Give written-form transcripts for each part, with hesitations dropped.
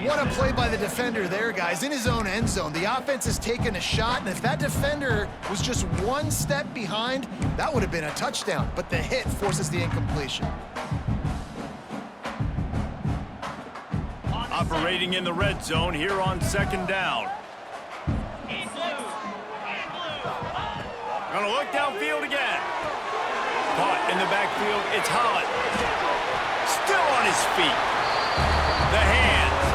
What a play by the defender there, guys, in his own end zone. The offense has taken a shot, and if that defender was just one step behind, that would have been a touchdown, but the hit forces the incompletion. Operating in the red zone here on second down. Gonna look downfield again. Caught in the backfield, it's Holland. Still on his feet. The hands,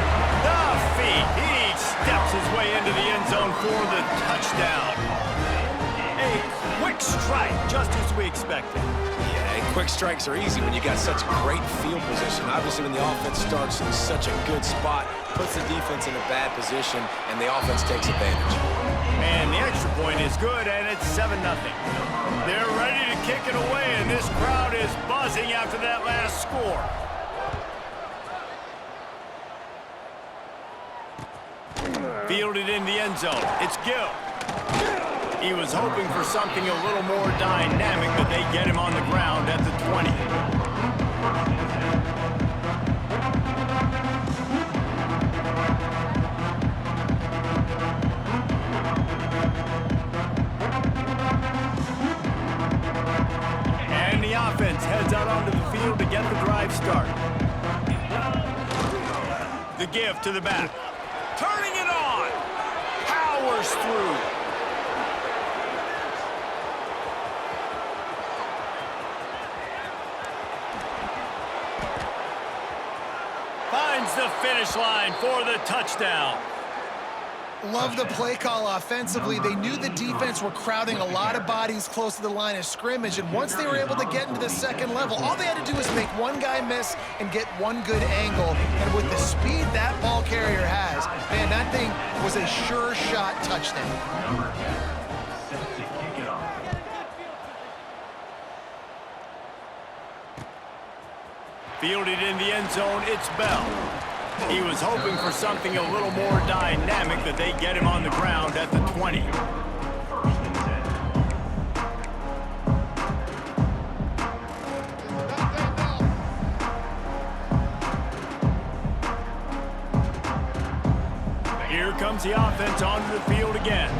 the feet. He steps his way into the end zone for the touchdown. A quick strike, just as we expected. Yeah, and quick strikes are easy when you got such great field position. Obviously, when the offense starts in such a good spot, puts the defense in a bad position, and the offense takes advantage. And the extra point is good, and it's 7-0. They're ready to kick it away, and this crowd is buzzing after that last score. Fielded in the end zone. It's Gill. He was hoping for something a little more dynamic, but they get him on the ground at the 20. And the offense heads out onto the field to get the drive started. The give to the back. Turning it on. Powers through. Finds the finish line for the touchdown. Love the play call offensively. They knew the defense were crowding a lot of bodies close to the line of scrimmage, and once they were able to get into the second level, all they had to do was make one guy miss and get one good angle. And with the speed that ball carrier has, man, that thing was a sure shot touchdown. Fielded in the end zone, it's Bell. He was hoping for something a little more dynamic, but they get him on the ground at the 20. Here comes the offense onto the field again.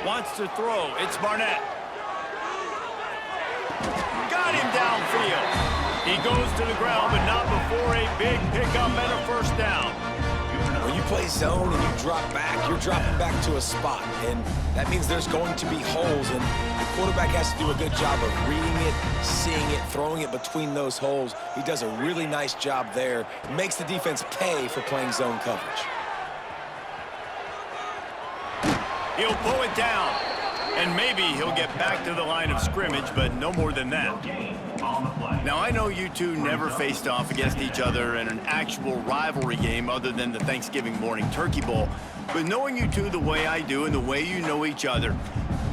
Wants to throw, it's Barnett. Got him downfield. He goes to the ground, but not before a big pickup and a first down. When you play zone and you drop back, you're dropping back to a spot, and that means there's going to be holes, and the quarterback has to do a good job of reading it, seeing it, throwing it between those holes. He does a really nice job there. Makes the defense pay for playing zone coverage. He'll pull it down. And maybe he'll get back to the line of scrimmage, but no more than that. Now, I know you two never faced off against each other in an actual rivalry game other than the Thanksgiving morning Turkey Bowl. But knowing you two the way I do and the way you know each other,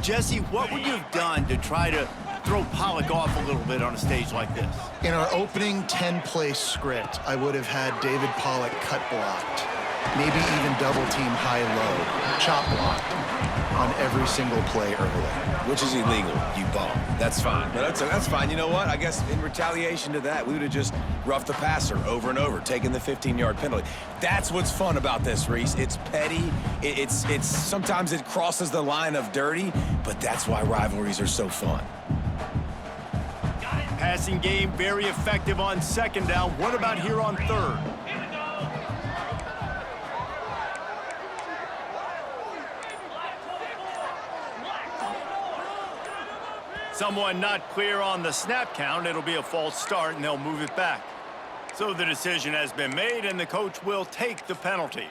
Jesse, what would you have done to try to throw Pollock off a little bit on a stage like this? In our opening 10-play script, I would have had David Pollock cut blocked, maybe even double team high-low, chop blocked on every single play early. Which is illegal, you bum. That's fine. But that's fine. You know what? I guess in retaliation to that, we would have just roughed the passer over and over, taking the 15-yard penalty. That's what's fun about this, Reese. It's petty. It's sometimes it crosses the line of dirty, but that's why rivalries are so fun. Passing game very effective on second down. What about here on third? Someone not clear on the snap count. It'll be a false start, and they'll move it back. So the decision has been made, and the coach will take the penalty.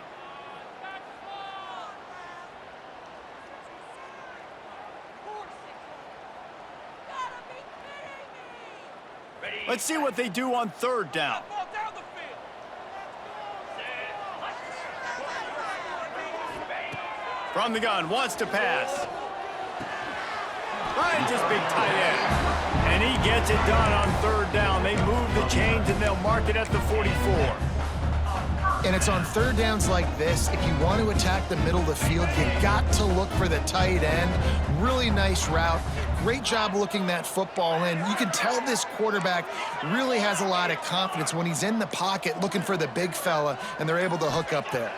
Let's see what they do on third down. From the gun, wants to pass. Finds his big tight end. And he gets it done on third down. They move the chains, and they'll mark it at the 44. And it's on third downs like this, if you want to attack the middle of the field, you got to look for the tight end. Really nice route. great job looking that football in. You can tell this quarterback really has a lot of confidence when he's in the pocket looking for the big fella, and they're able to hook up there.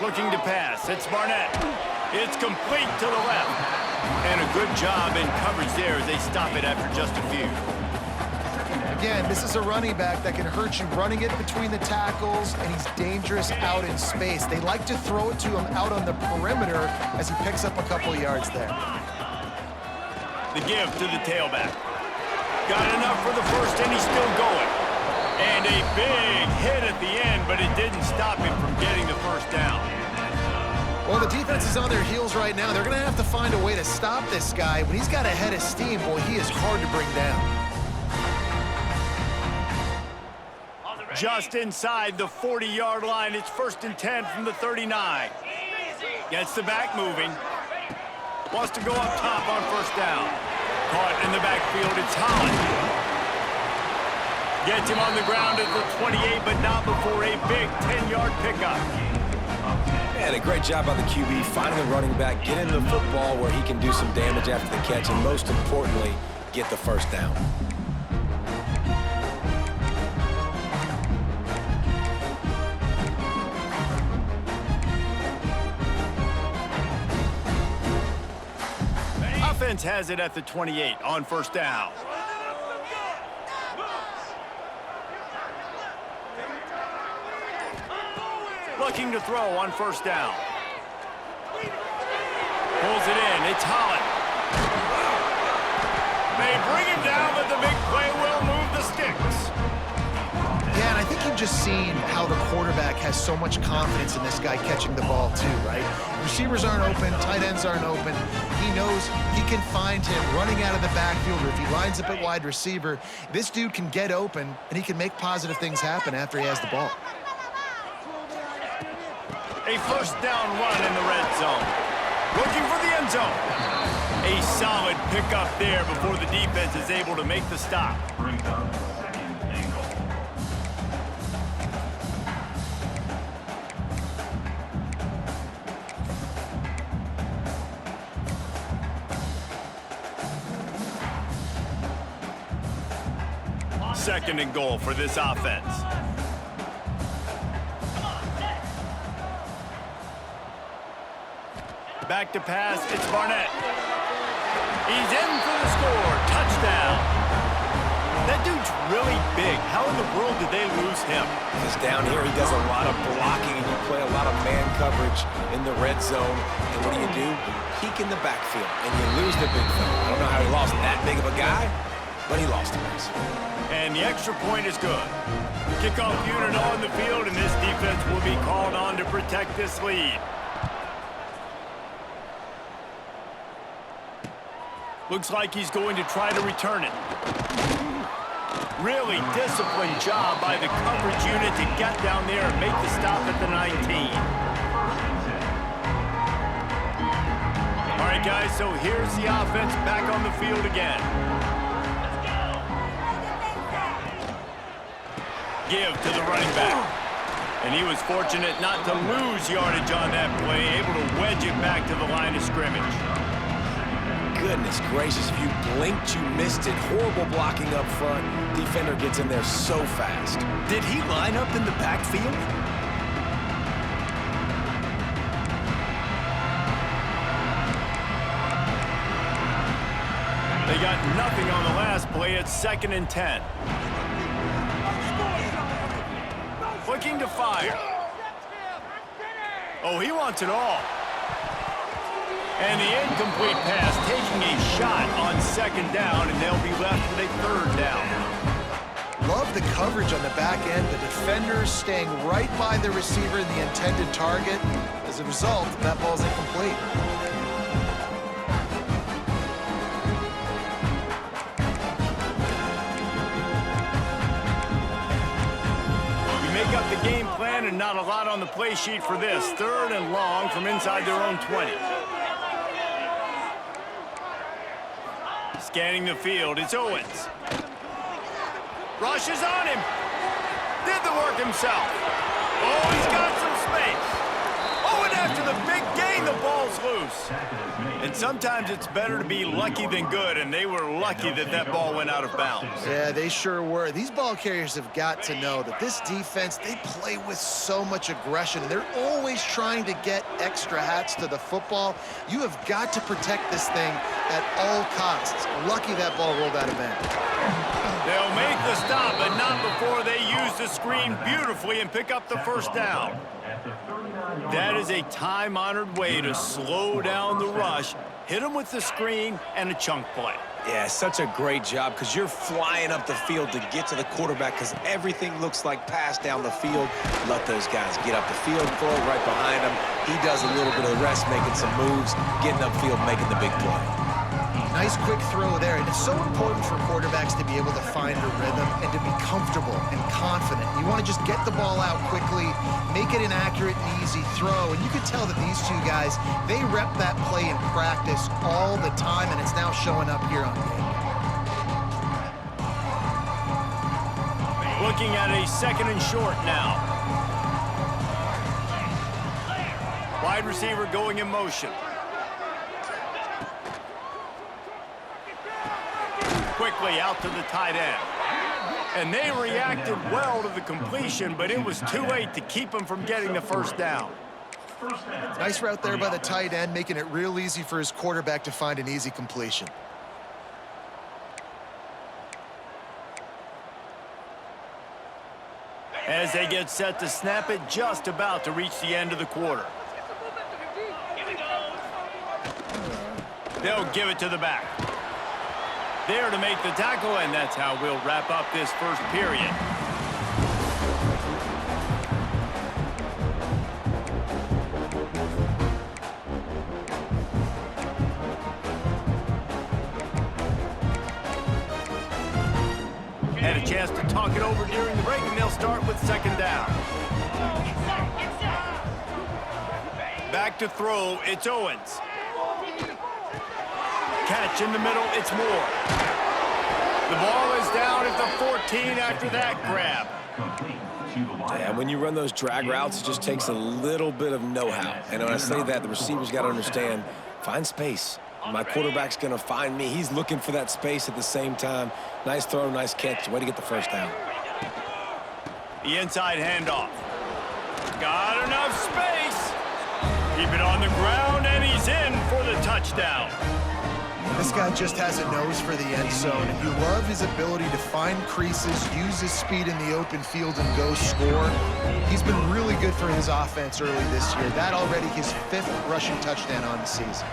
Looking to pass. It's Barnett. It's complete to the left. And a good job in coverage there as they stop it after just a few. Again, this is a running back that can hurt you running it between the tackles, and he's dangerous out in space. They like to throw it to him out on the perimeter as he picks up a couple of yards there. The give to the tailback. Got enough for the first, and he's still going. And a big hit at the end, but it didn't stop him from getting the first down. Well, the defense is on their heels right now. They're going to have to find a way to stop this guy. When he's got a head of steam, boy, he is hard to bring down. Just inside the 40-yard line. It's 1st and 10 from the 39. Gets the back moving. Wants to go up top on 1st down. Caught in the backfield. It's Holland. Gets him on the ground at the 28, but not before a big 10-yard pickup. And a great job by the QB finding the running back, getting the football where he can do some damage after the catch, and most importantly, get the first down. Offense has it at the 28 on 1st down. Looking to throw on 1st down. Pulls it in. It's Holland. They bring him down, but the big play will move the sticks. Yeah, and I think you've just seen how the quarterback has so much confidence in this guy catching the ball too, right? Receivers aren't open, tight ends aren't open. He knows he can find him running out of the backfield, or if he lines up at wide receiver, this dude can get open, and he can make positive things happen after he has the ball. A 1st down run in the red zone. Looking for the end zone. A solid pickup there before the defense is able to make the stop. Second and goal for this offense. Back to pass, it's Barnett. He's in for the score, touchdown. That dude's really big. How in the world did they lose him? Because down here he does a lot of blocking, and you play a lot of man coverage in the red zone. And what do? You peek in the backfield, and you lose the big fella. I don't know how he lost that big of a guy, but he lost him. And the extra point is good. Kickoff unit on the field, and this defense will be called on to protect this lead. Looks like he's going to try to return it. Really disciplined job by the coverage unit to get down there and make the stop at the 19. All right, guys, so here's the offense back on the field again. Give to the running back. And he was fortunate not to lose yardage on that play, able to wedge it back to the line of scrimmage. Goodness gracious, if you blinked, you missed it. Horrible blocking up front. Defender gets in there so fast. Did he line up in the backfield? They got nothing on the last play. It's 2nd and 10. Looking to fire. Oh, he wants it all. And the incomplete pass, taking a shot on 2nd down, and they'll be left with a 3rd down. Love the coverage on the back end. The defenders staying right by the receiver in the intended target. As a result, that ball's incomplete. We make up the game plan, and not a lot on the play sheet for this. 3rd and long from inside their own 20. Scanning the field, it's Owens. Rushes on him. Did the work himself. Oh, he's got some space. Owen after the big gain, the ball's loose. And sometimes it's better to be lucky than good, and they were lucky that that ball went out of bounds. Yeah, they sure were. These ball carriers have got to know that this defense, they play with so much aggression, and they're always trying to get extra hats to the football. You have got to protect this thing at all costs. Lucky that ball rolled out of bounds. They'll make the stop, but not before they use the screen beautifully and pick up the first down. That is a time-honored way to slow down the rush, hit them with the screen, and a chunk play. Yeah, such a great job because you're flying up the field to get to the quarterback because everything looks like pass down the field. Let those guys get up the field, throw it right behind him. He does a little bit of the rest, making some moves, getting upfield, making the big play. Nice quick throw there, and it's so important for quarterbacks to be able to find a rhythm and to be comfortable and confident. You want to just get the ball out quickly, make it an accurate and easy throw, and you can tell that these two guys, they rep that play in practice all the time, and it's now showing up here on game. Looking at a second and short now. Wide receiver going in motion. Quickly out to the tight end. And they reacted well to the completion, but it was too late to keep them from getting the first down. Nice route there by the tight end, making it real easy for his quarterback to find an easy completion. As they get set to snap it, just about to reach the end of the quarter. They'll give it to the back. There to make the tackle, and that's how we'll wrap up this first period. Had a chance to talk it over during the break, and they'll start with second down. Back to throw, it's Owens. Catch in the middle, it's Moore. The ball is down at the 14 after that grab. Yeah, when you run those drag routes, it just takes a little bit of know-how. And when I say that, the receiver's got to understand, find space. My quarterback's going to find me. He's looking for that space at the same time. Nice throw, nice catch. Way to get the first down. The inside handoff. Got enough space. Keep it on the ground, and he's in for the touchdown. This guy just has a nose for the end zone, and you love his ability to find creases, use his speed in the open field, and go score. He's been really good for his offense early this year. That already his 5th rushing touchdown on the season.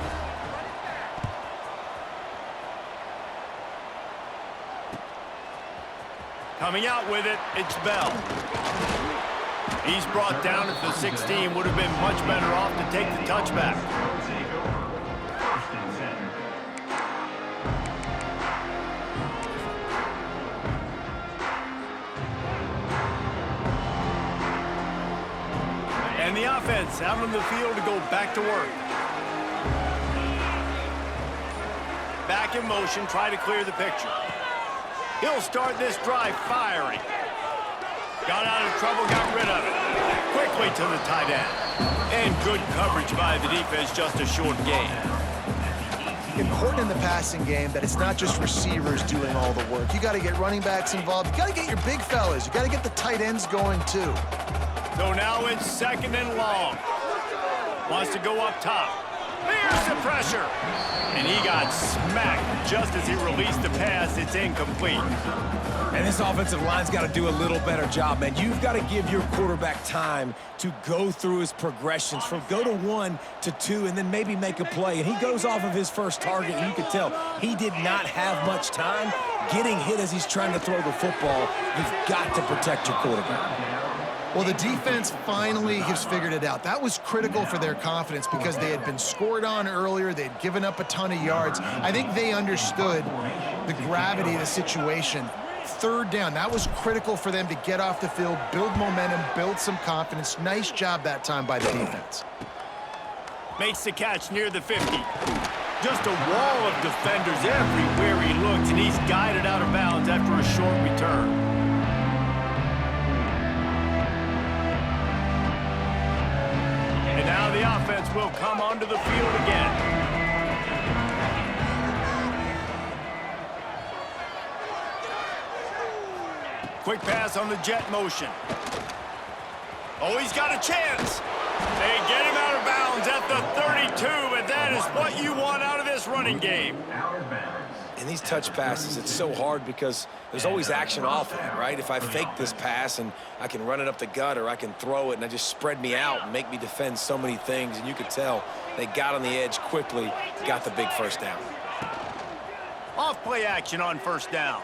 Coming out with it, it's Bell. He's brought down at the 16, would have been much better off to take the touchback. And the offense out on the field to go back to work. Back in motion, try to clear the picture. He'll start this drive firing. Got out of trouble, got rid of it. Quickly to the tight end. And good coverage by the defense, just a short gain. Important in the passing game that it's not just receivers doing all the work. You got to get running backs involved. You got to get your big fellas. You got to get the tight ends going too. So now it's second and long. Wants to go up top. Here's the pressure. And he got smacked just as he released the pass. It's incomplete. And this offensive line's got to do a little better job, man. You've got to give your quarterback time to go through his progressions from go to 1 to 2 and then maybe make a play. And he goes off of his first target, and you can tell he did not have much time getting hit as he's trying to throw the football. You've got to protect your quarterback. Well, the defense finally has figured it out. That was critical for their confidence because they had been scored on earlier. They had given up a ton of yards. I think they understood the gravity of the situation. Third down, that was critical for them to get off the field, build momentum, build some confidence. Nice job that time by the defense. Makes the catch near the 50. Just a wall of defenders everywhere he looks, and he's guided out of bounds after a short return. And now the offense will come onto the field again. Quick pass on the jet motion. Oh, he's got a chance. They get him out of bounds at the 32, but that is what you want out of this running game. In these touch passes, it's so hard because there's always action off it, right? If I fake this pass and I can run it up the gut or I can throw it and I just spread me out and make me defend so many things, and you could tell they got on the edge quickly, got the big first down. Off play action on first down.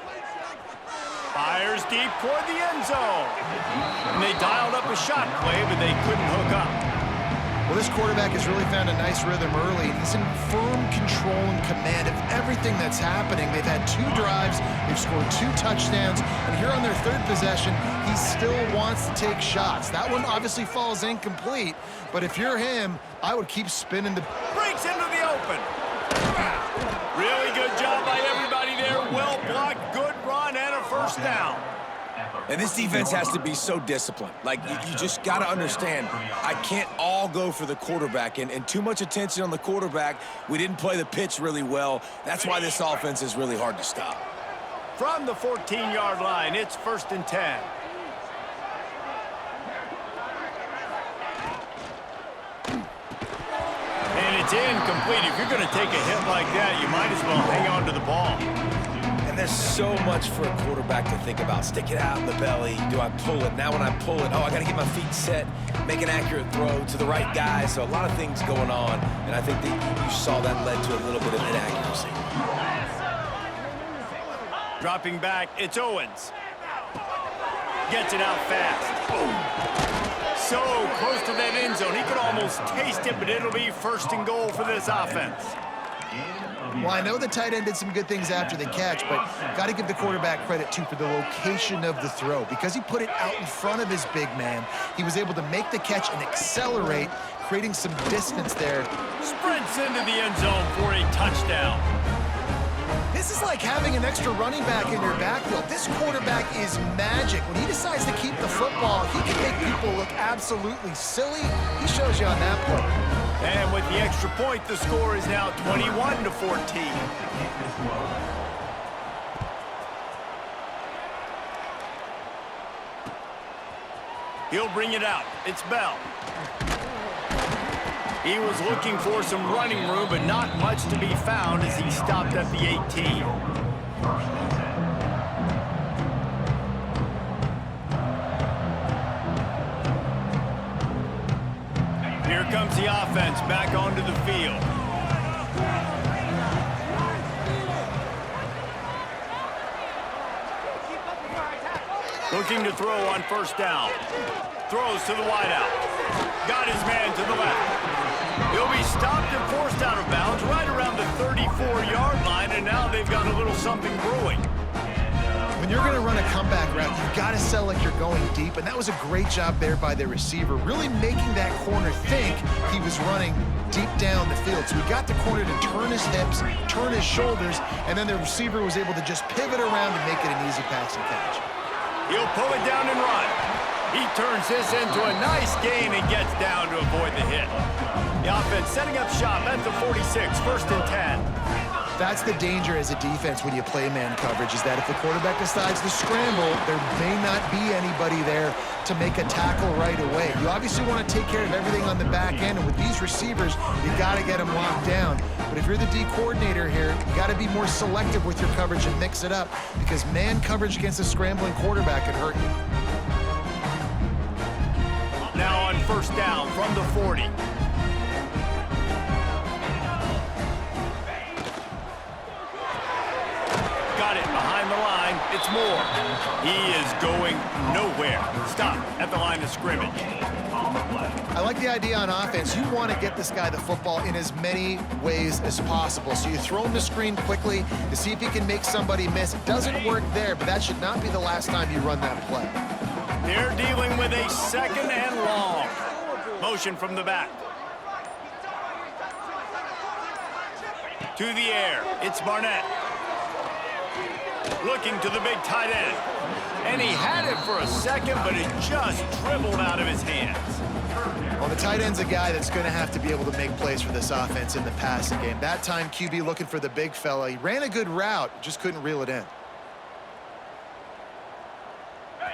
Fires deep toward the end zone. And they dialed up a shot play, but they couldn't hook up. Well, this quarterback has really found a nice rhythm early. He's in firm control and command of everything that's happening. They've had 2 drives. They've scored 2 touchdowns. And here on their 3rd possession, he still wants to take shots. That one obviously falls incomplete. But if you're him, I would keep spinning the... Breaks into the open. Really good job by everybody there. Well blocked, good run, and a first down. And this defense has to be so disciplined. Like, you just got to understand, I can't all go for the quarterback. And too much attention on the quarterback. We didn't play the pitch really well. That's why this offense is really hard to stop. From the 14-yard line, it's 1st and 10. And it's incomplete. If you're going to take a hit like that, you might as well hang on to the ball. And there's so much for a quarterback to think about. Stick it out in the belly. Do I pull it? Now when I pull it, I got to get my feet set, make an accurate throw to the right guy. So a lot of things going on. And I think that you saw that led to a little bit of inaccuracy. Dropping back, it's Owens. Gets it out fast. So close to that end zone. He could almost taste it, but it'll be 1st and goal for this offense. Well, I know the tight end did some good things after the catch, but got to give the quarterback credit, too, for the location of the throw. Because he put it out in front of his big man, he was able to make the catch and accelerate, creating some distance there. Sprints into the end zone for a touchdown. This is like having an extra running back in your backfield. This quarterback is magic. When he decides to keep the football, he can make people look absolutely silly. He shows you on that play. And with the extra point, the score is now 21-14. He'll bring it out. It's Bell. He was looking for some running room, but not much to be found as he stopped at the 18. Here comes the offense back onto the field. Looking to throw on first down. Throws to the wideout. Got his man to the left. He'll be stopped and forced out of bounds right around the 34-yard line, and now they've got a little something brewing. When you're going to run a comeback route, you've got to sell like you're going deep, and that was a great job there by the receiver, really making that corner think he was running deep down the field. So he got the corner to turn his hips, turn his shoulders, and then the receiver was able to just pivot around and make it an easy pass and catch. He'll pull it down and run. He turns this into a nice gain and gets down to avoid the hit. The offense setting up shop at the 46, 1st and 10. That's the danger as a defense when you play man coverage, is that if the quarterback decides to scramble, there may not be anybody there to make a tackle right away. You obviously want to take care of everything on the back end, and with these receivers, you got to get them locked down. But if you're the D coordinator here, you got to be more selective with your coverage and mix it up, because man coverage against a scrambling quarterback can hurt you. Now on first down from the 40. Got it behind the line. It's Moore. He is going nowhere. Stop at the line of scrimmage. I like the idea on offense. You want to get this guy the football in as many ways as possible. So you throw him the screen quickly to see if he can make somebody miss. It doesn't work there, but that should not be the last time you run that play. They're dealing with a 2nd and long. Motion from the back. To the air. It's Barnett. Looking to the big tight end. And he had it for a second, but it just dribbled out of his hands. Well, the tight end's a guy that's going to have to be able to make plays for this offense in the passing game. That time, QB looking for the big fella. He ran a good route, just couldn't reel it in.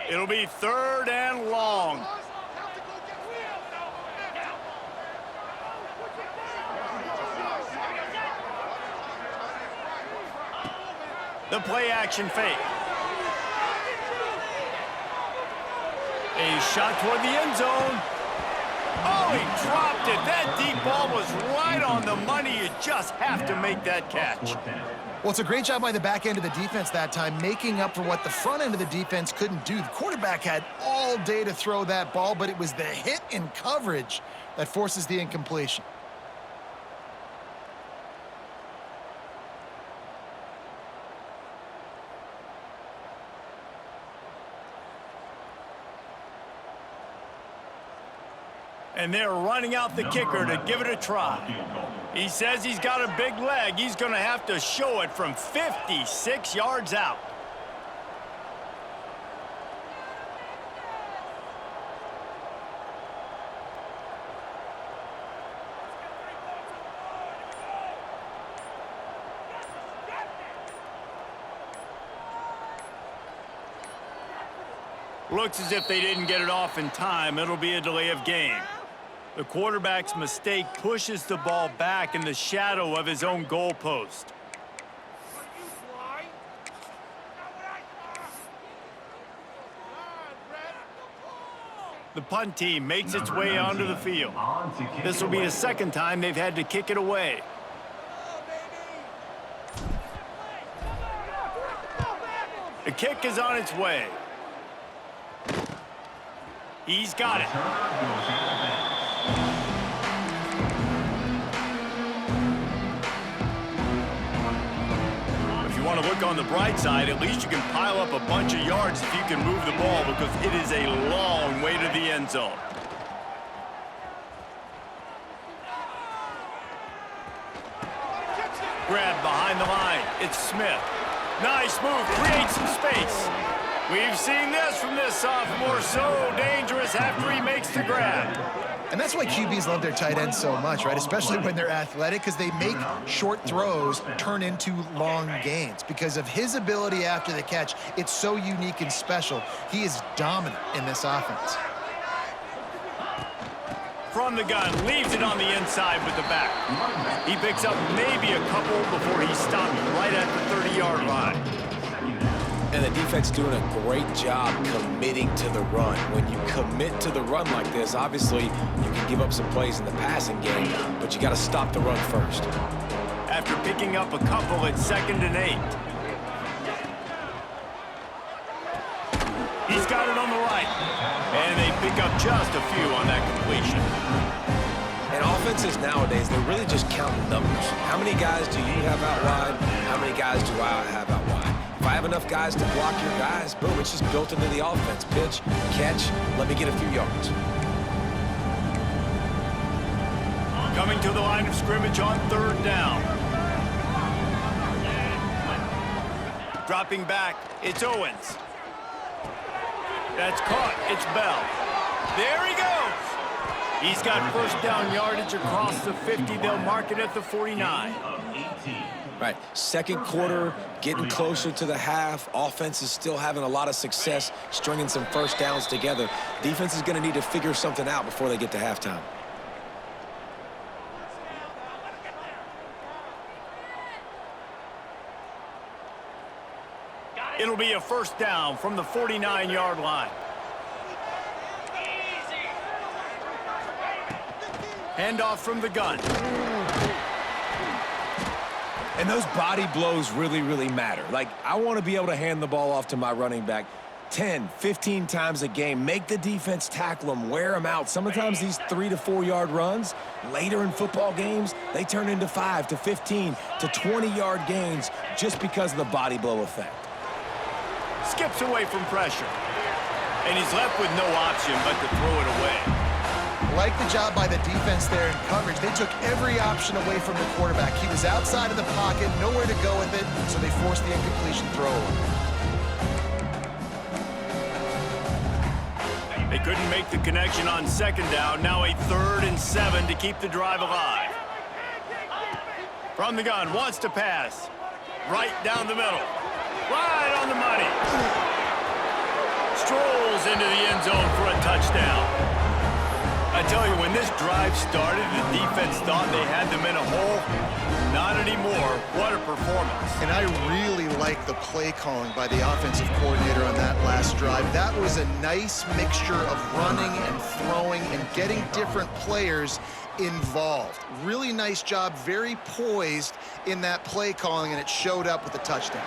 It'll be 3rd and long. The play action fake. A shot toward the end zone. Oh, he dropped it. That deep ball was right on the money. You just have to make that catch. Well, it's a great job by the back end of the defense that time, making up for what the front end of the defense couldn't do. The quarterback had all day to throw that ball, but it was the hit in coverage that forces the incompletion. And they're running out the kicker to give it a try. He says he's got a big leg. He's going to have to show it from 56 yards out. Looks as if they didn't get it off in time. It'll be a delay of game. The quarterback's mistake pushes the ball back in the shadow of his own goalpost. The punt team makes its way onto the field. This will be the second time they've had to kick it away. The kick is on its way. He's got it. If you want to look on the bright side, at least you can pile up a bunch of yards if you can move the ball, because it is a long way to the end zone. Grab behind the line. It's Smith. Nice move. Creates some space. We've seen this from this sophomore, so dangerous after he makes the grab. And that's why QBs love their tight ends so much, right? Especially when they're athletic, because they make short throws turn into long gains. Because of his ability after the catch, it's so unique and special. He is dominant in this offense. From the gun, leaves it on the inside with the back. He picks up maybe a couple before he's stopped right at the 30-yard line. And the defense doing a great job committing to the run. When you commit to the run like this, obviously you can give up some plays in the passing game, but you got to stop the run first. After picking up a couple, it's 2nd and 8. He's got it on the right. And they pick up just a few on that completion. And offenses nowadays, they're really just counting numbers. How many guys do you have out wide? How many guys do I have out wide? If I have enough guys to block your guys, boom, it's just built into the offense. Pitch, catch, let me get a few yards. Coming to the line of scrimmage on 3rd down. Dropping back, it's Owens. That's caught, it's Bell. There he goes. He's got 1st down yardage across the 50. They'll mark it at the 49. Right, 2nd quarter, getting closer to the half. Offense is still having a lot of success stringing some 1st downs together. Defense is going to need to figure something out before they get to halftime. It'll be a 1st down from the 49-yard line. Handoff from the gun. And those body blows really, really matter. Like, I want to be able to hand the ball off to my running back 10, 15 times a game. Make the defense tackle them, wear them out. Sometimes these 3 to 4 yard runs, later in football games, they turn into 5 to 15 to 20-yard gains just because of the body blow effect. Skips away from pressure. And he's left with no option but to throw it away. Like the job by the defense there in coverage. They took every option away from the quarterback. He was outside of the pocket, nowhere to go with it, so they forced the incompletion throw. They couldn't make the connection on second down. Now a 3rd and 7 to keep the drive alive. From the gun, wants to pass. Right down the middle. Right on the money. Strolls into the end zone for a touchdown. I tell you, when this drive started, the defense thought they had them in a hole. Not anymore. What a performance. And I really like the play calling by the offensive coordinator on that last drive. That was a nice mixture of running and throwing and getting different players involved. Really nice job, very poised in that play calling, and it showed up with a touchdown.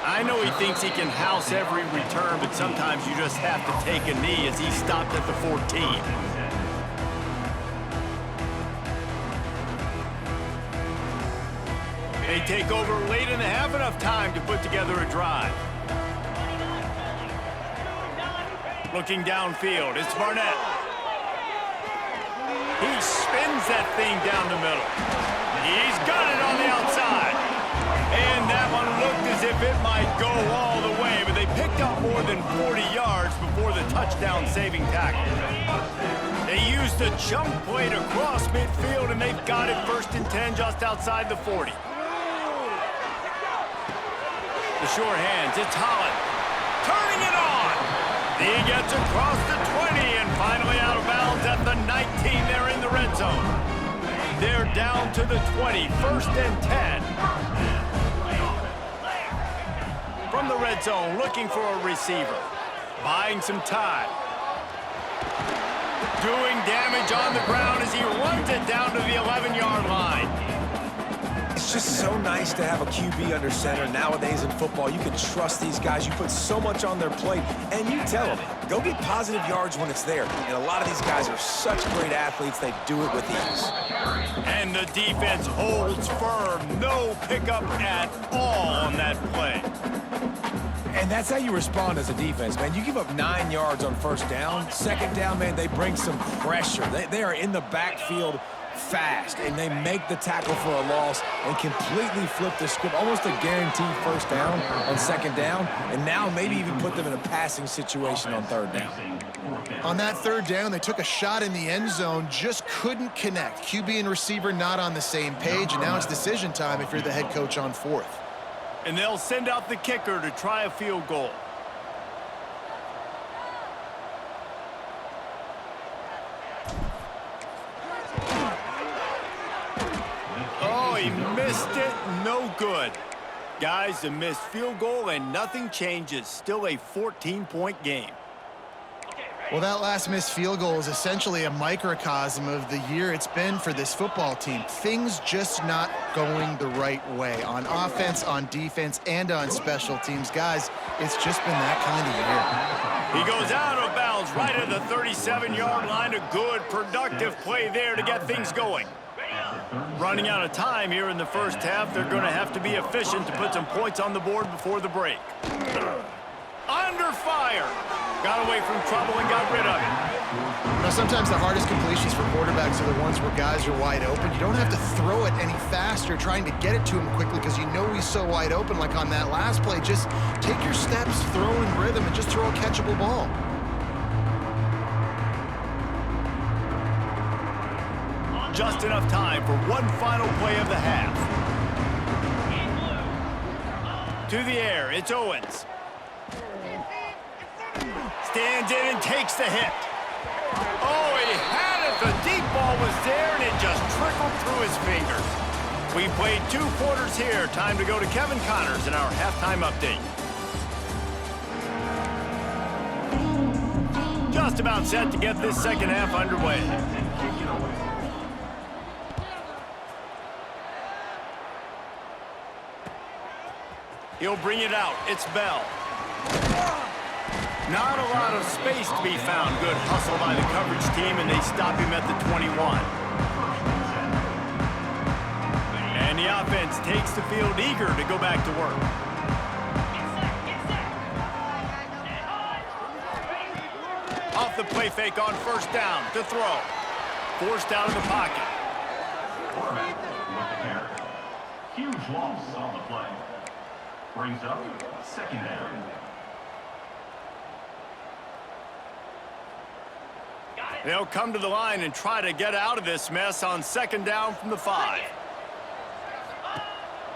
I know he thinks he can house every return, but sometimes you just have to take a knee as he stopped at the 14. They take over late and have enough time to put together a drive. Looking downfield, it's Barnett. He spins that thing down the middle. He's got it on the outside. And that one looked as if it might go all the way, but they picked up more than 40 yards before the touchdown-saving tackle. They used a jump play to cross midfield, and they've got it 1st and 10 just outside the 40. The short hands, it's Holland. Turning it on. He gets across the 20 and finally out of bounds at the 19. They're in the red zone. They're down to the 20, 1st and 10. From the red zone, looking for a receiver. Buying some time. Doing damage on the ground as he runs it down to the 11-yard line. It's just so nice to have a QB under center. Nowadays in football, you can trust these guys. You put so much on their plate, and you tell them, go get positive yards when it's there. And a lot of these guys are such great athletes, they do it with ease. And the defense holds firm. No pickup at all on that play. And that's how you respond as a defense, man. You give up 9 yards on 1st down. 2nd down, man, they bring some pressure. They are in the backfield fast, and they make the tackle for a loss and completely flip the script. Almost a guaranteed 1st down on 2nd down, and now maybe even put them in a passing situation on 3rd down. On that 3rd down, they took a shot in the end zone, just couldn't connect. QB and receiver not on the same page, and now it's decision time if you're the head coach on 4th. And they'll send out the kicker to try a field goal. Oh, he missed it. No good. Guys, a missed field goal and nothing changes. Still a 14-point game. Well, that last missed field goal is essentially a microcosm of the year it's been for this football team. Things just not going the right way on offense, on defense, and on special teams. Guys, it's just been that kind of year. He goes out of bounds right at the 37-yard line. A good, productive play there to get things going. Running out of time here in the 1st half. They're going to have to be efficient to put some points on the board before the break. Under fire. Got away from trouble and got rid of it. Now, sometimes the hardest completions for quarterbacks are the ones where guys are wide open. You don't have to throw it any faster trying to get it to him quickly because you know he's so wide open, like on that last play. Just take your steps, throw in rhythm, and just throw a catchable ball. Just enough time for one final play of the half. To the air, it's Owens. Stands in and takes the hit. Oh, he had it. The deep ball was there, and it just trickled through his fingers. We played 2 quarters here. Time to go to Kevin Connors in our halftime update. Just about set to get this 2nd half underway. He'll bring it out. It's Bell. Not a lot of space to be found. Good hustle by the coverage team, and they stop him at the 21. And the offense takes the field eager to go back to work. Off the play fake on 1st down to throw. Forced out of the pocket. Huge loss on the play. Brings up 2nd down. They'll come to the line and try to get out of this mess on 2nd down from the 5.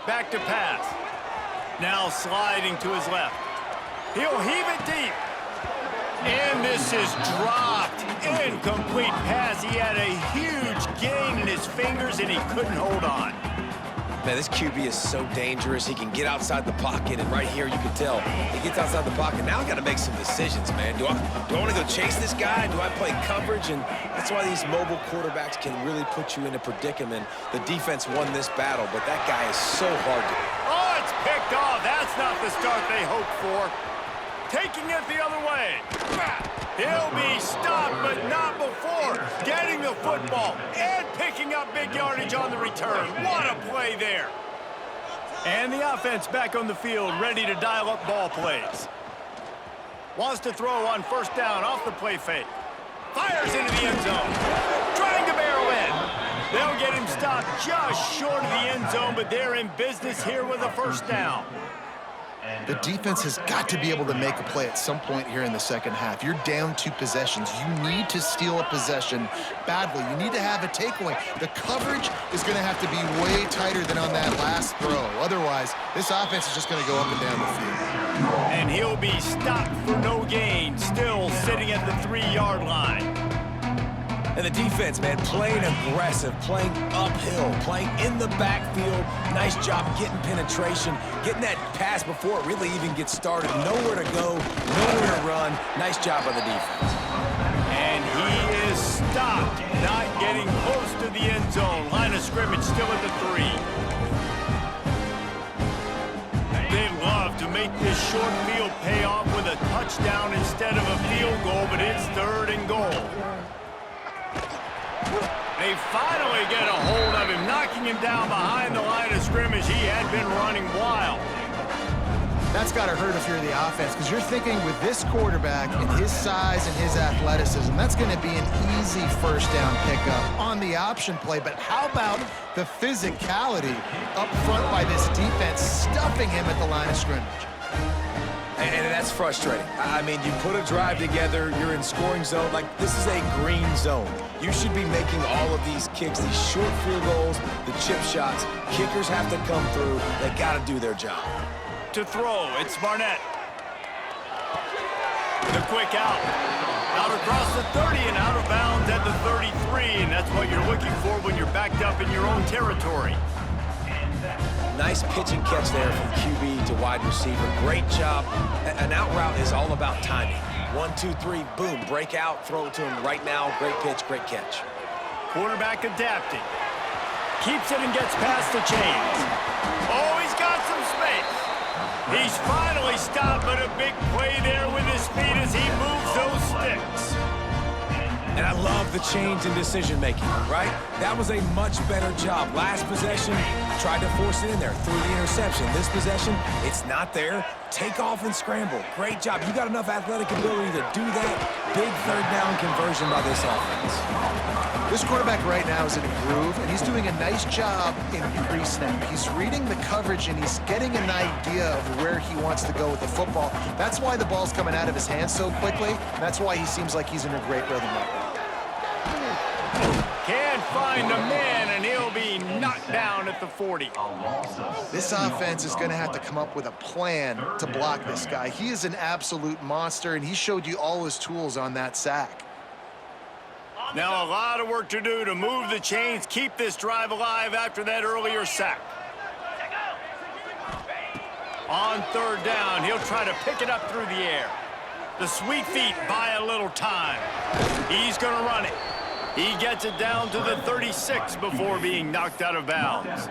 Back to pass. Now sliding to his left. He'll heave it deep. And this is dropped. Incomplete pass. He had a huge gain in his fingers, and he couldn't hold on. Man, this QB is so dangerous. He can get outside the pocket, and right here you can tell he gets outside the pocket. Now I got to make some decisions, man. Do I want to go chase this guy? Do I play coverage? And that's why these mobile quarterbacks can really put you in a predicament. The defense won this battle, but that guy is so hard to... Oh, it's picked off. That's not the start they hoped for. Taking it the other way. He'll be stopped, but not before getting the football and picking up big yardage on the return. What a play there. And the offense back on the field, ready to dial up ball plays. Wants to throw on 1st down off the play fake. Fires into the end zone. Trying to barrel in. They'll get him stopped just short of the end zone, but they're in business here with a 1st down. The defense has got to be able to make a play at some point here in the 2nd half. You're down 2 possessions. You need to steal a possession badly. You need to have a takeaway. The coverage is going to have to be way tighter than on that last throw. Otherwise, this offense is just going to go up and down the field. And he'll be stopped for no gain, still sitting at the 3-yard line. And the defense, man, playing aggressive, playing uphill, playing in the backfield. Nice job getting penetration, getting that pass before it really even gets started. Nowhere to go, nowhere to run. Nice job by the defense. And he is stopped, not getting close to the end zone. Line of scrimmage still at the 3. They love to make this short field pay off with a touchdown instead of a field goal, but it's 3rd and goal. They finally get a hold of him, knocking him down behind the line of scrimmage. He had been running wild. That's got to hurt if you're the offense, because you're thinking with this quarterback and his size and his athleticism, that's going to be an easy 1st down pickup on the option play. But how about the physicality up front by this defense, stuffing him at the line of scrimmage? And that's frustrating. I mean, you put a drive together, you're in scoring zone. Like, this is a green zone. You should be making all of these kicks, these short field goals, the chip shots. Kickers have to come through. They got to do their job. To throw, it's Barnett. The quick out. Out across the 30 and out of bounds at the 33. And that's what you're looking for when you're backed up in your own territory. Nice pitch and catch there from QB to wide receiver. Great job. An out route is all about timing. 1, 2, 3, boom, break out, throw it to him right now. Great pitch, great catch. Quarterback adapting. Keeps it and gets past the chains. Oh, he's got some space. He's finally stopped, but a big play there with his feet as he moves those sticks. And I love the change in decision-making, right? That was a much better job. Last possession, tried to force it in there, threw the interception. This possession, it's not there. Take off and scramble. Great job. You got enough athletic ability to do that. Big 3rd down conversion by this offense. This quarterback right now is in a groove, and he's doing a nice job in pre-snap. He's reading the coverage, and he's getting an idea of where he wants to go with the football. That's why the ball's coming out of his hands so quickly. That's why he seems like he's in a great rhythm right now. Can't find a man, and he'll be knocked down at the 40. This offense is going to have to come up with a plan to block this guy. He is an absolute monster, and he showed you all his tools on that sack. Now a lot of work to do to move the chains, keep this drive alive after that earlier sack. On 3rd down, he'll try to pick it up through the air. The sweet feet buy a little time. He's going to run it. He gets it down to the 36 before being knocked out of bounds.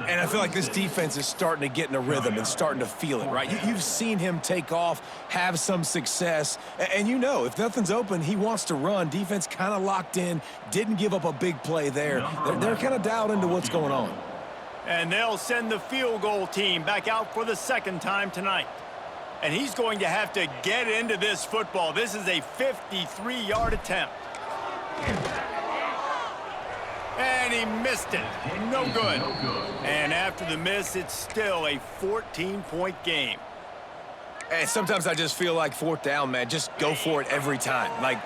And I feel like this defense is starting to get in a rhythm and starting to feel it, right? You've seen him take off, have some success, and you know if nothing's open, he wants to run. Defense kind of locked in, didn't give up a big play there. They're kind of dialed into what's going on. And they'll send the field goal team back out for the 2nd time tonight. And he's going to have to get into this football. This is a 53-yard attempt. And he missed it. No good. And after the miss, it's still a 14-point game. And sometimes I just feel like 4th down, man, just go for it every time. Like,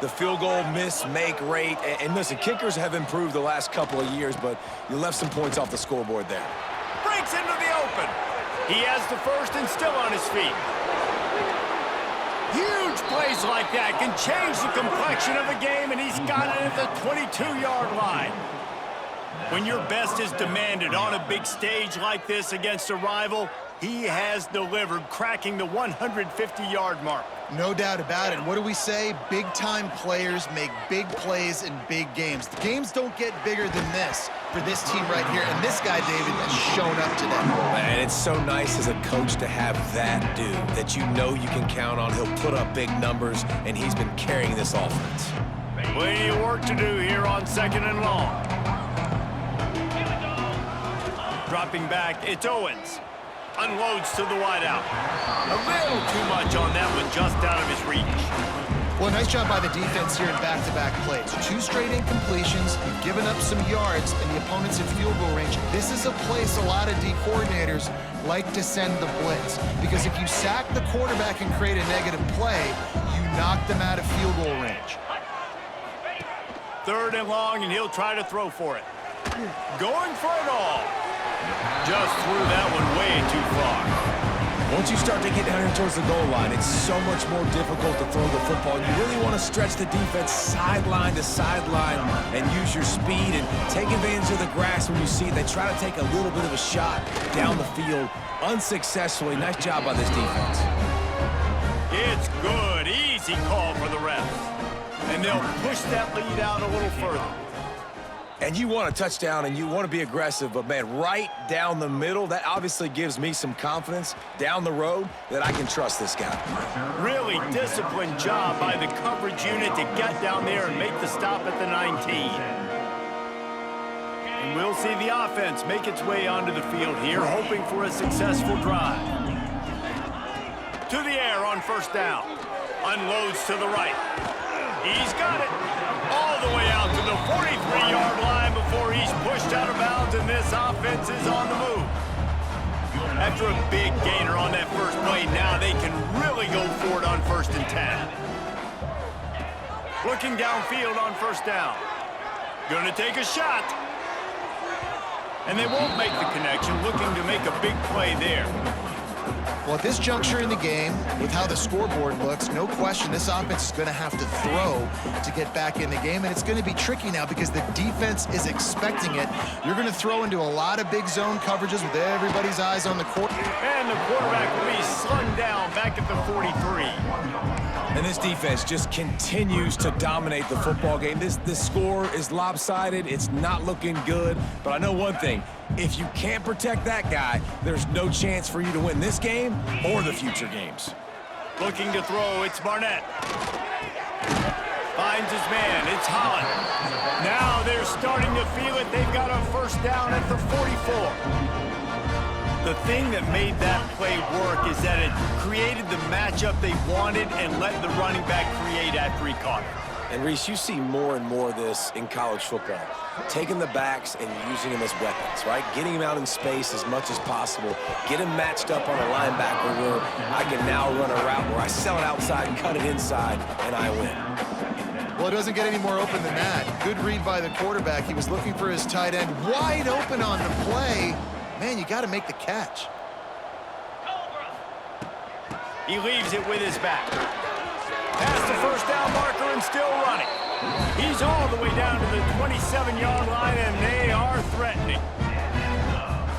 the field goal miss-make rate. And listen, kickers have improved the last couple of years, but you left some points off the scoreboard there. Breaks into the open. He has the first and still on his feet. Huge plays like that can change the complexion of a game, and he's got it at the 22-yard line. When your best is demanded on a big stage like this against a rival, he has delivered, cracking the 150-yard mark. No doubt about it. What do we say? Big-time players make big plays in big games. The games don't get bigger than this for this team right here. And this guy, David, has shown up today. And it's so nice as a coach to have that dude that you know you can count on. He'll put up big numbers, and he's been carrying this offense. Plenty of work to do here on 2nd and long. Dropping back, it's Owens. Unloads to the wideout. A little too much on that one, just out of his reach. Well, nice job by the defense here in back-to-back plays. 2 straight incompletions. You've given up some yards, and the opponent's in field goal range. This is a place a lot of D coordinators like to send the blitz, because if you sack the quarterback and create a negative play, you knock them out of field goal range. 3rd and long, and he'll try to throw for it. Going for it all. Just threw that one way too far. Once you start to get down here towards the goal line, it's so much more difficult to throw the football. You really want to stretch the defense sideline to sideline and use your speed and take advantage of the grass when you see it. They try to take a little bit of a shot down the field unsuccessfully. Nice job by this defense. It's good. Easy call for the refs. And they'll push that lead out a little further. And you want a touchdown and you want to be aggressive, but man, right down the middle, that obviously gives me some confidence down the road that I can trust this guy. Really disciplined job by the coverage unit to get down there and make the stop at the 19. And we'll see the offense make its way onto the field here, hoping for a successful drive. To the air on 1st down. Unloads to the right. He's got it. All the way out to the 43-yard line before he's pushed out of bounds, and this offense is on the move. After a big gainer on that first play, now they can really go for it on 1st and 10. Looking downfield on 1st down. Going to take a shot. And they won't make the connection, looking to make a big play there. Well, at this juncture in the game, with how the scoreboard looks, no question this offense is going to have to throw to get back in the game, and it's going to be tricky now because the defense is expecting it. You're going to throw into a lot of big zone coverages with everybody's eyes on the court. And the quarterback will be slung down back at the 43. And this defense just continues to dominate the football game. This score is lopsided. It's not looking good. But I know one thing. If you can't protect that guy, there's no chance for you to win this game or the future games. Looking to throw, it's Barnett. Finds his man, it's Holland. Now they're starting to feel it. They've got a 1st down at the 44. The thing that made that play work is that it created the matchup they wanted and let the running back create after he caught it. And Reese, you see more and more of this in college football. Taking the backs and using them as weapons, right? Getting them out in space as much as possible. Get them matched up on a linebacker where I can now run a route where I sell it outside and cut it inside, and I win. Well, it doesn't get any more open than that. Good read by the quarterback. He was looking for his tight end wide open on the play. Man, you got to make the catch. He leaves it with his back. Past the 1st down marker and still running. He's all the way down to the 27-yard line, and they are threatening.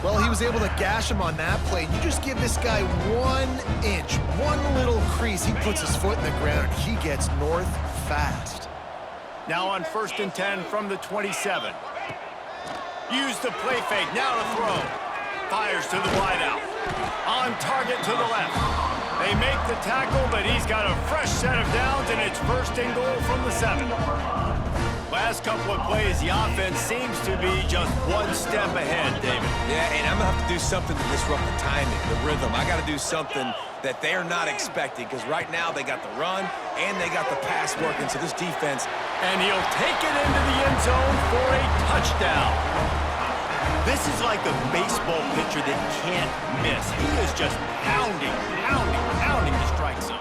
Well, he was able to gash him on that play. You just give this guy 1 inch, one little crease. He puts his foot in the ground, and he gets north fast. Now on 1st and 10 from the 27. Use the play fake, now to throw. Fires to the wideout. On target to the left. They make the tackle, but he's got a fresh set of downs, and it's 1st and goal from the 7. Last couple of plays, the offense seems to be just one step ahead, David. Yeah, and I'm going to have to do something to disrupt the timing, the rhythm. I got to do something that they're not expecting, because right now they got the run and they got the pass working, so this defense. And he'll take it into the end zone for a touchdown. This is like a baseball pitcher that can't miss. He is just pounding the strike zone.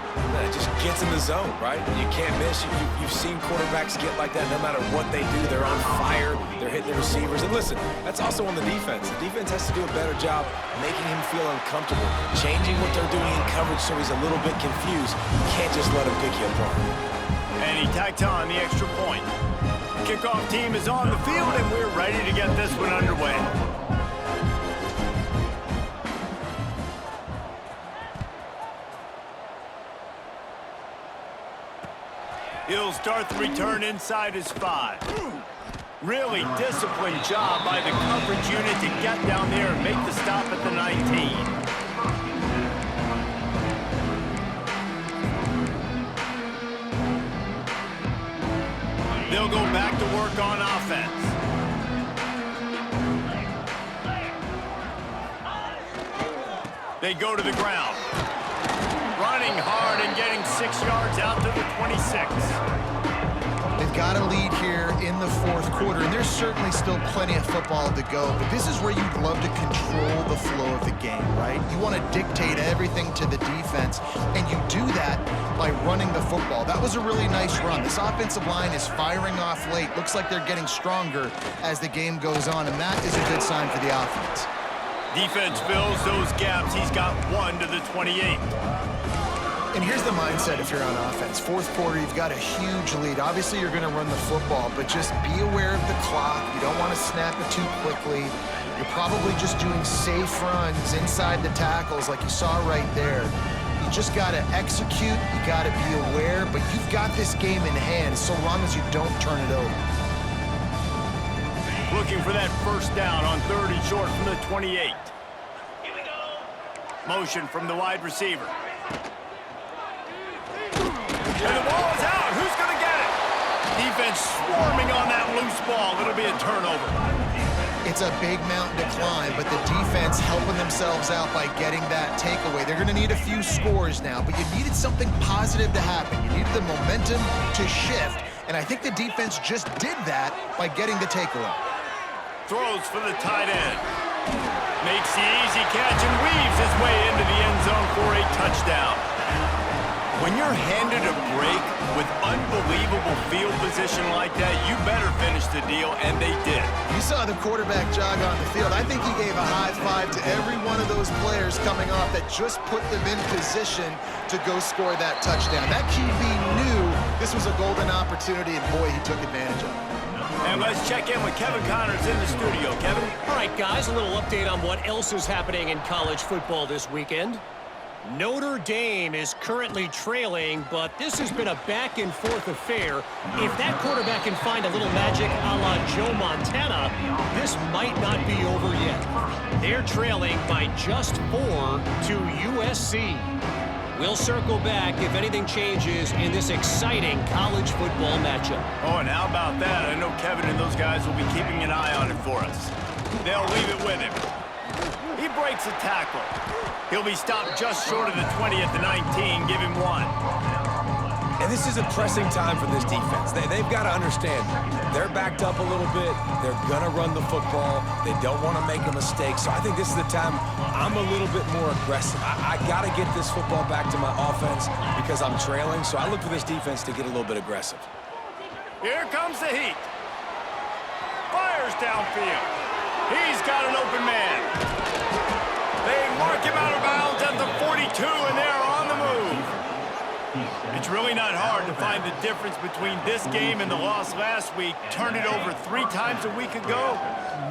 just gets in the zone, right? You can't miss. You've seen quarterbacks get like that no matter what they do. They're on fire. They're hitting the receivers. And listen, that's also on the defense. The defense has to do a better job making him feel uncomfortable, changing what they're doing in coverage so he's a little bit confused. You can't just let him pick you apart. And he tacked on the extra point. The kickoff team is on the field, and we're ready to get this one underway. He'll start the return inside his 5. Really disciplined job by the coverage unit to get down there and make the stop at the 19. They'll go back to work on offense. They go to the ground. Running hard and getting 6 yards out to the 26. They've got a lead here in the fourth quarter, and there's certainly still plenty of football to go, but this is where you'd love to control the flow of the game, right? You want to dictate everything to the defense, and you do that by running the football. That was a really nice run. This offensive line is firing off late. Looks like they're getting stronger as the game goes on, and that is a good sign for the offense. Defense fills those gaps. He's got 1 to the 28. And here's the mindset if you're on offense. Fourth quarter, you've got a huge lead. Obviously, you're going to run the football, but just be aware of the clock. You don't want to snap it too quickly. You're probably just doing safe runs inside the tackles like you saw right there. You just got to execute. You got to be aware, but you've got this game in hand so long as you don't turn it over. Looking for that first down on 3rd and short from the 28. Motion from the wide receiver. And the ball is out. Who's going to get it? Defense swarming on that loose ball. It'll be a turnover. It's a big mountain to climb, but the defense helping themselves out by getting that takeaway. They're going to need a few scores now, but you needed something positive to happen. You needed the momentum to shift, and I think the defense just did that by getting the takeaway. Throws for the tight end. Makes the easy catch and weaves his way into the end zone for a touchdown. When you're handed a break with unbelievable field position like that, you better finish the deal, and they did. You saw the quarterback jog on the field. I think he gave a high five to every one of those players coming off that just put them in position to go score that touchdown. That QB knew this was a golden opportunity, and boy, he took advantage of it. And let's check in with Kevin Connors in the studio. Kevin? All right, guys, a little update on what else is happening in college football this weekend. Notre Dame is currently trailing, but this has been a back-and-forth affair. If that quarterback can find a little magic a la Joe Montana, this might not be over yet. They're trailing by just 4 to USC. We'll circle back if anything changes in this exciting college football matchup. Oh, and how about that? I know Kevin and those guys will be keeping an eye on it for us. They'll leave it with him. He breaks a tackle. He'll be stopped just short of the 20 at the 19. Give him 1. And this is a pressing time for this defense. They've got to understand, they're backed up a little bit. They're going to run the football. They don't want to make a mistake. So I think this is the time I'm a little bit more aggressive. I got to get this football back to my offense because I'm trailing. So I look for this defense to get a little bit aggressive. Here comes the heat. Fires downfield. He's got an open man. They mark him out of bounds at the 42, and they're on the move. It's really not hard to find the difference between this game and the loss last week. Turned it over 3 times a week ago,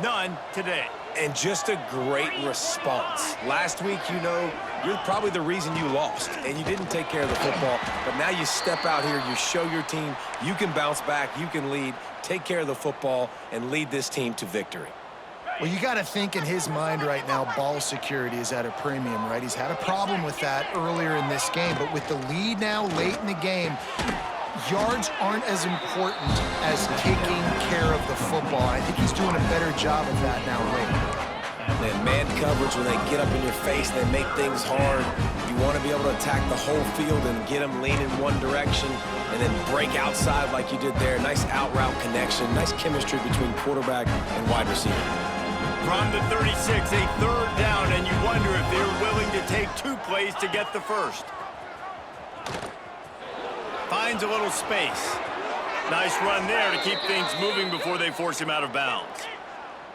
none today. And just a great response. Last week, you know, you're probably the reason you lost, and you didn't take care of the football. But now you step out here, you show your team you can bounce back, you can lead, take care of the football, and lead this team to victory. Well, you got to think in his mind right now, ball security is at a premium, right? He's had a problem with that earlier in this game, but with the lead now late in the game, yards aren't as important as taking care of the football. I think he's doing a better job of that now late. And man coverage, when they get up in your face, they make things hard. You want to be able to attack the whole field and get them lean in one direction and then break outside like you did there. Nice out route connection, nice chemistry between quarterback and wide receiver. From the 36, a 3rd down, and you wonder if they're willing to take 2 plays to get the first. finds a little space. Nice run there to keep things moving before they force him out of bounds.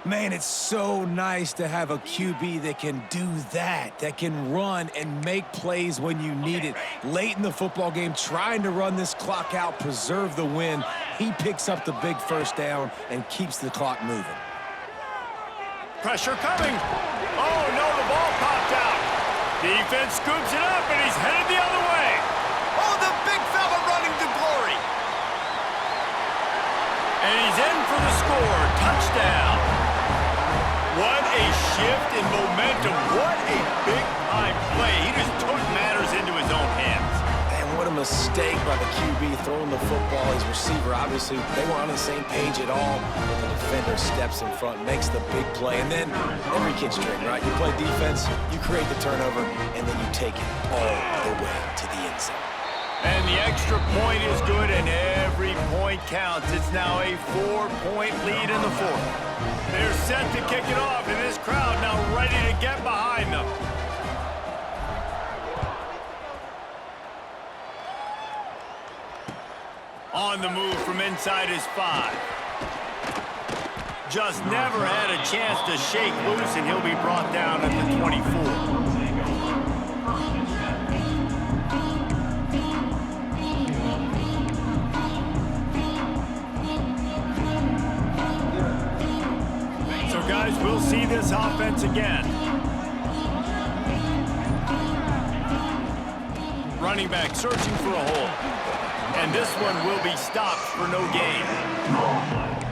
Man, it's so nice to have a QB that can do that can run and make plays when you need it. Late in the football game, trying to run this clock out, preserve the win. He picks up the big first down and keeps the clock moving. Pressure coming. Oh, no, the ball popped out. Defense scoops it up, and he's headed the other way. Oh, the big fella running to glory. And he's in for the score. Touchdown. What a shift in momentum. What a big-time play. He just took matters into his own hands. And what a mistake by the QB throwing the football. His receiver, obviously, they weren't on the same page at all. But the defender steps in front, makes the big play. And then every kid's dream, right? You play defense, you create the turnover, and then you take it all the way to the end zone. And the extra point is good, and every point counts. It's now a 4-point lead in the fourth. They're set to kick it off, and this crowd now ready to get behind them. On the move from inside his 5. Just never had a chance to shake loose, and he'll be brought down at the 24. Guys, we'll see this offense again. Running back searching for a hole. And this one will be stopped for no gain.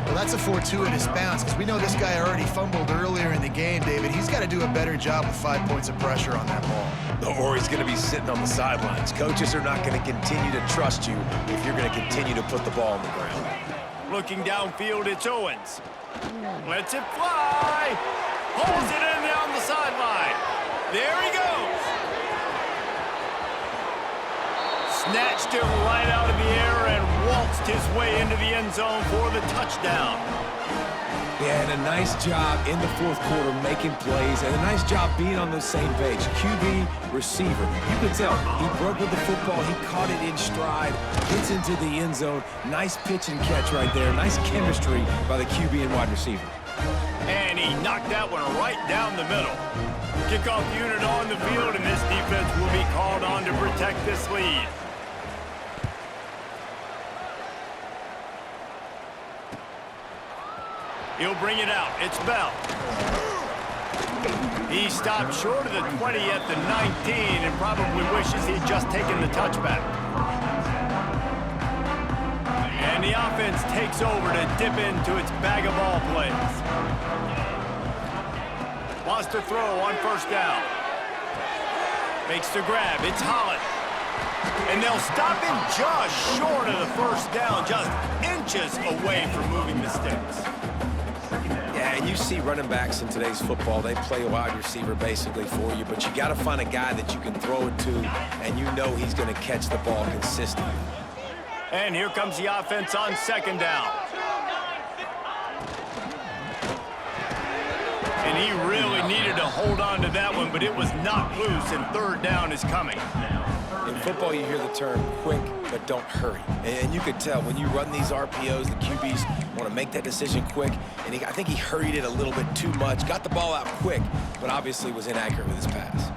Well, that's a fortuitous bounce because we know this guy already fumbled earlier in the game, David. He's got to do a better job with 5 points of pressure on that ball. Or he's going to be sitting on the sidelines. Coaches are not going to continue to trust you if you're going to continue to put the ball on the ground. Looking downfield, it's Owens. Lets it fly. Pulls it in down the sideline. There he goes. Snatched it right out of the air and waltzed his way into the end zone for the touchdown. Yeah, and a nice job in the fourth quarter making plays, and a nice job being on the same page. QB, receiver. You could tell he broke with the football. He caught it in stride, gets into the end zone. Nice pitch and catch right there. Nice chemistry by the QB and wide receiver. And he knocked that one right down the middle. Kickoff unit on the field, and this defense will be called on to protect this lead. He'll bring it out. It's Bell. He stopped short of the 20 at the 19 and probably wishes he'd just taken the touchback. And the offense takes over to dip into its bag of ball plays. Wants to throw on first down. Makes the grab. It's Holland. And they'll stop him just short of the first down, just inches away from moving the sticks. Yeah, and you see running backs in today's football, they play a wide receiver basically for you, but you got to find a guy that you can throw it to, and you know he's going to catch the ball consistently. And here comes the offense on second down. And he really needed to hold on to that one, but it was knocked loose, and third down is coming. In football, you hear the term quick, but don't hurry. And you could tell when you run these RPOs, the QBs want to make that decision quick. And I think he hurried it a little bit too much, got the ball out quick, but obviously was inaccurate with his pass.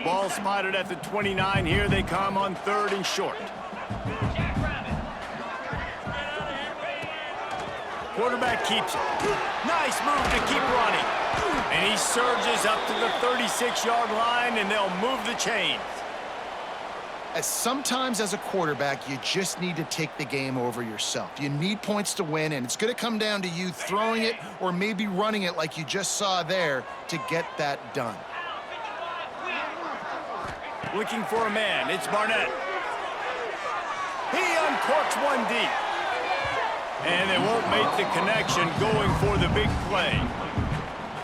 Ball spotted at the 29. Here they come on third and short. Quarterback keeps it. Nice move to keep running. And he surges up to the 36-yard line, and they'll move the chains. Sometimes as a quarterback, you just need to take the game over yourself. You need points to win, and it's going to come down to you throwing it or maybe running it like you just saw there to get that done. Looking for a man. It's Barnett. He uncorks one deep. And they won't make the connection going for the big play.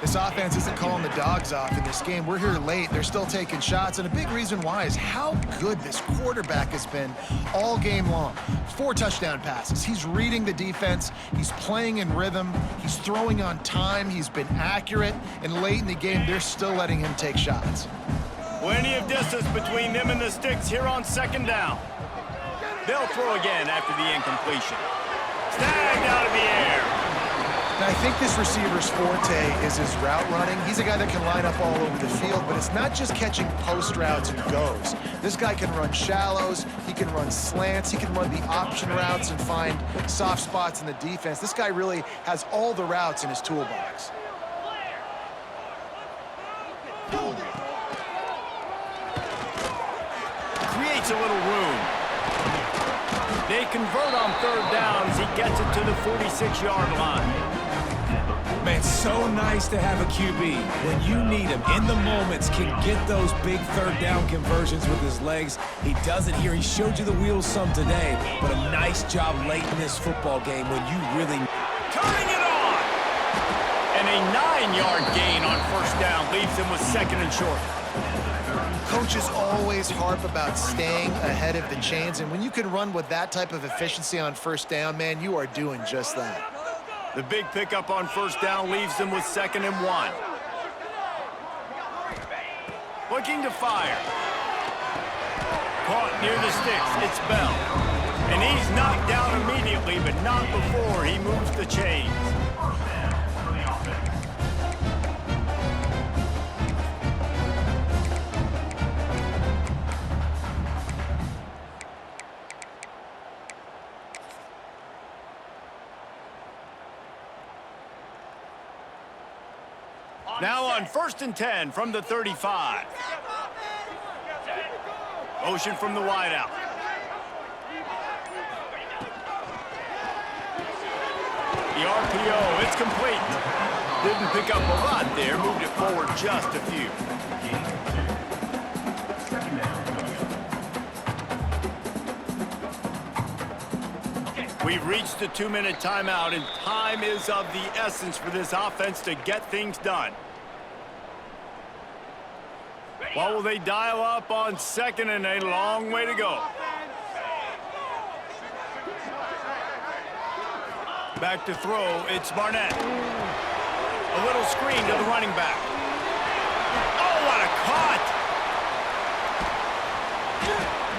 This offense isn't calling the dogs off in this game. We're here late. They're still taking shots, and a big reason why is how good this quarterback has been all game long. 4 touchdown passes. He's reading the defense. He's playing in rhythm. He's throwing on time. He's been accurate, and late in the game, they're still letting him take shots. Plenty of distance between them and the sticks here on second down. They'll throw again after the incompletion. Snagged out of the air. Now, I think this receiver's forte is his route running. He's a guy that can line up all over the field, but it's not just catching post routes and goes. This guy can run shallows, he can run slants, he can run the option routes and find soft spots in the defense. This guy really has all the routes in his toolbox. Creates a little room. They convert on third down as he gets it to the 46-yard line. Man, so nice to have a QB. When you need him, in the moments, can get those big third down conversions with his legs. He does it here. He showed you the wheels some today, but a nice job late in this football game when you really... Turning it on! And a 9-yard gain on first down leaves him with second and short. Coaches always harp about staying ahead of the chains, and when you can run with that type of efficiency on first down, man, you are doing just that. The big pickup on first down leaves them with 2nd and 1. Looking to fire. Caught near the sticks. It's Bell. And he's knocked down immediately, but not before he moves the chains. Now on 1st and 10 from the 35. Motion from the wideout. The RPO, it's complete. Didn't pick up a lot there, moved it forward just a few. We've reached the 2-minute timeout, and time is of the essence for this offense to get things done. What will they dial up on second, and a long way to go? Back to throw, it's Barnett. A little screen to the running back. Oh, what a cut!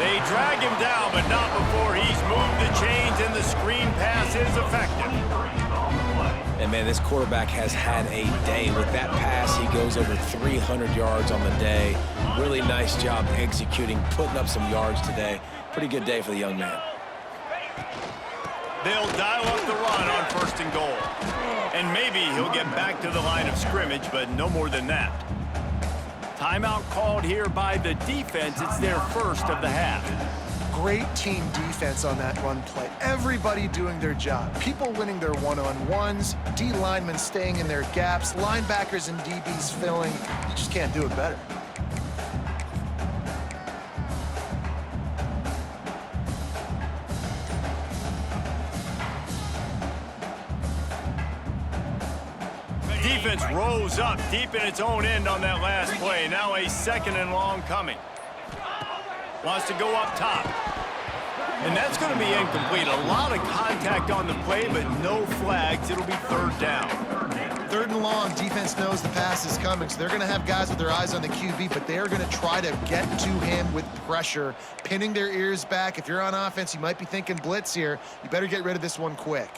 They drag him down, but not before he's moved the chains, and the screen pass is effective. And, man, this quarterback has had a day. With that pass, he goes over 300 yards on the day. Really nice job executing, putting up some yards today. Pretty good day for the young man. They'll dial up the run on 1st and goal. And maybe he'll get back to the line of scrimmage, but no more than that. Timeout called here by the defense. It's their first of the half. Great team defense on that run play. Everybody doing their job. People winning their one-on-ones, D linemen staying in their gaps, linebackers and DBs filling. You just can't do it better. Defense rose up deep in its own end on that last play. Now a 2nd and long coming. Wants to go up top. And that's going to be incomplete. A lot of contact on the play, but no flags. It'll be 3rd down. 3rd and long, defense knows the pass is coming, so they're going to have guys with their eyes on the QB, but they're going to try to get to him with pressure, pinning their ears back. If you're on offense, you might be thinking blitz here. You better get rid of this one quick.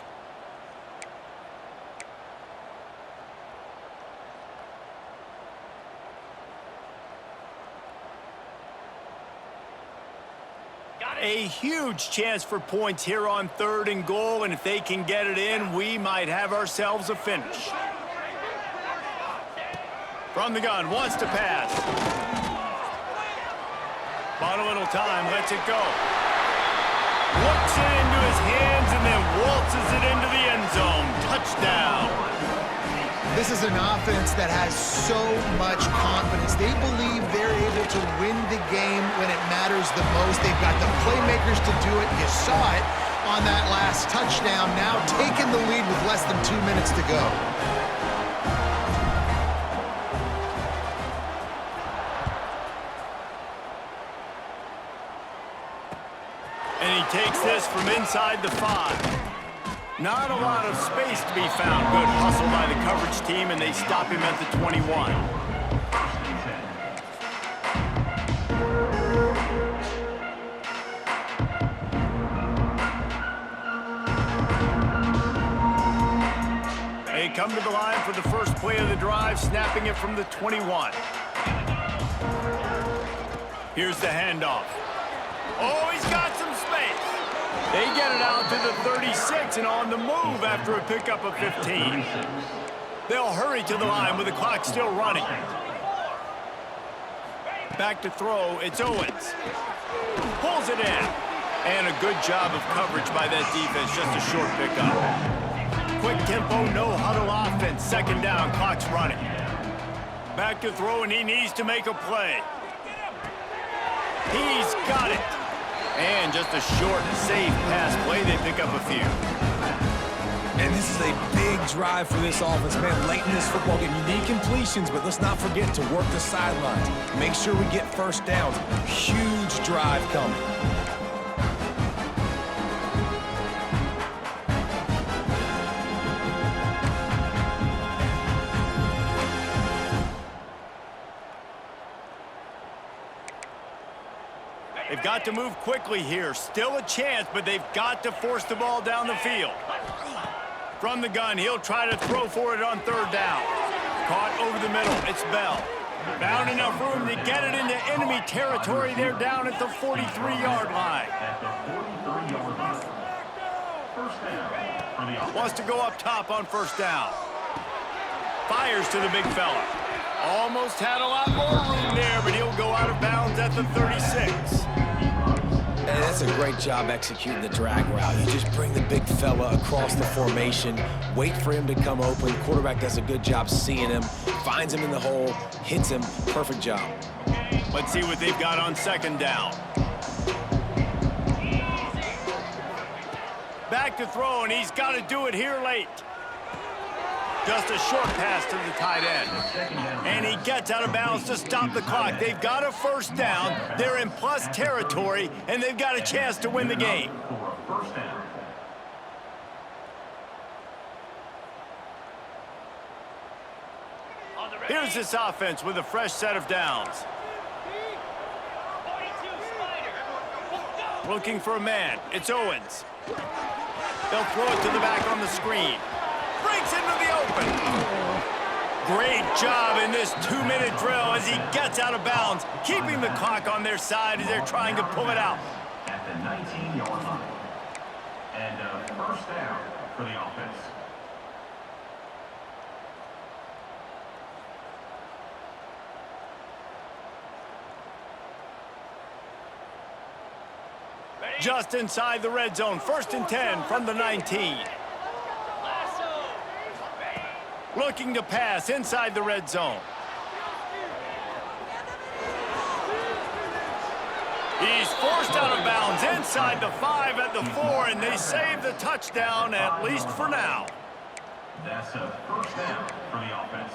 A huge chance for points here on 3rd and goal, and if they can get it in, we might have ourselves a finish. From the gun, wants to pass. Bought a little time, lets it go. Looks it into his hands and then waltzes it into the end zone. Touchdown. This is an offense that has so much confidence. They believe they're able to win the game when it matters the most. They've got the playmakers to do it. You saw it on that last touchdown. Now taking the lead with less than 2 minutes to go. And he takes this from inside the 5. Not a lot of space to be found. Good hustle by the coverage team, and they stop him at the 21. come to the line for the first play of the drive, snapping it from the 21. Here's the handoff. Oh, he's got some space. They get it out to the 36 and on the move after a pickup of 15. They'll hurry to the line with the clock still running. Back to throw, it's Owens. Pulls it in. And a good job of coverage by that defense, just a short pickup. Quick tempo, no huddle offense. Second down, clock's running. Back to throw, and he needs to make a play. He's got it. And just a short, safe pass play. They pick up a few. And this is a big drive for this offense, man. Late in this football game, you need completions, but let's not forget to work the sidelines. Make sure we get first downs. Huge drive coming. They've got to move quickly here. Still a chance, but they've got to force the ball down the field. From the gun, he'll try to throw for it on third down. Caught over the middle, it's Bell. Found enough room to get it into enemy territory. They're down at the 43-yard line. Wants to go up top on first down. Fires to the big fella. Almost had a lot more room there, but he'll go out of bounds at the 36. And that's a great job executing the drag route. You just bring the big fella across the formation, wait for him to come open. The quarterback does a good job seeing him, finds him in the hole, hits him. Perfect job. Let's see what they've got on second down. Back to throw, and he's got to do it here late. Just a short pass to the tight end. And he gets out of bounds to stop the clock. They've got a first down. They're in plus territory, and they've got a chance to win the game. Here's this offense with a fresh set of downs. Looking for a man. It's Owens. They'll throw it to the back on the screen. Breaks into the open. Great job in this 2-minute drill as he gets out of bounds, keeping the clock on their side as they're trying to pull it out. At the 19-yard line. And a first down for the offense. Just inside the red zone, 1st and 10 from the 19. Looking to pass inside the red zone. He's forced out of bounds inside the 5 at the 4, and they save the touchdown, at least for now. That's a first down for the offense.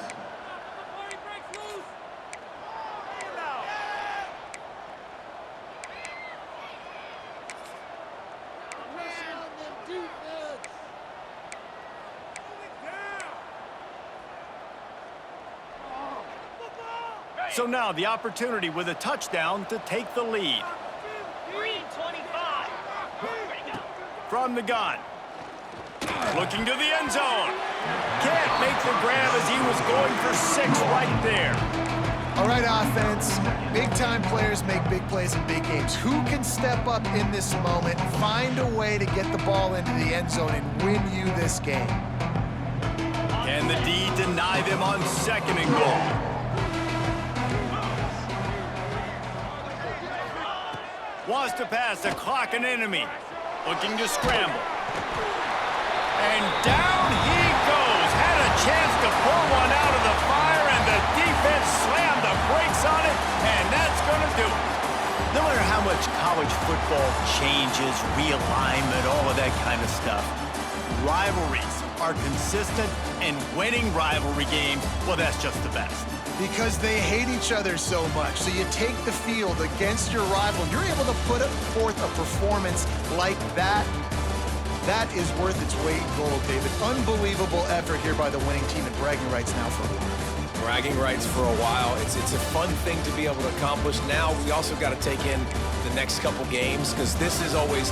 So now the opportunity with a touchdown to take the lead. From the gun. Looking to the end zone. Can't make the grab as he was going for 6 right there. All right, offense. Big-time players make big plays in big games. Who can step up in this moment, find a way to get the ball into the end zone and win you this game? Can the D deny them on 2nd and goal? Wants to pass the clock an enemy. Looking to scramble. And down he goes. Had a chance to pull one out of the fire, and the defense slammed the brakes on it, and that's going to do it. No matter how much college football changes, realignment, all of that kind of stuff, rivalries are consistent, and winning rivalry games, well, that's just the best. Because they hate each other so much. So you take the field against your rival, you're able to put forth a performance like that. That is worth its weight in gold, David. Unbelievable effort here by the winning team, and bragging rights now for a while. Bragging rights for a while. It's a fun thing to be able to accomplish. Now we also got to take in the next couple games, because this is always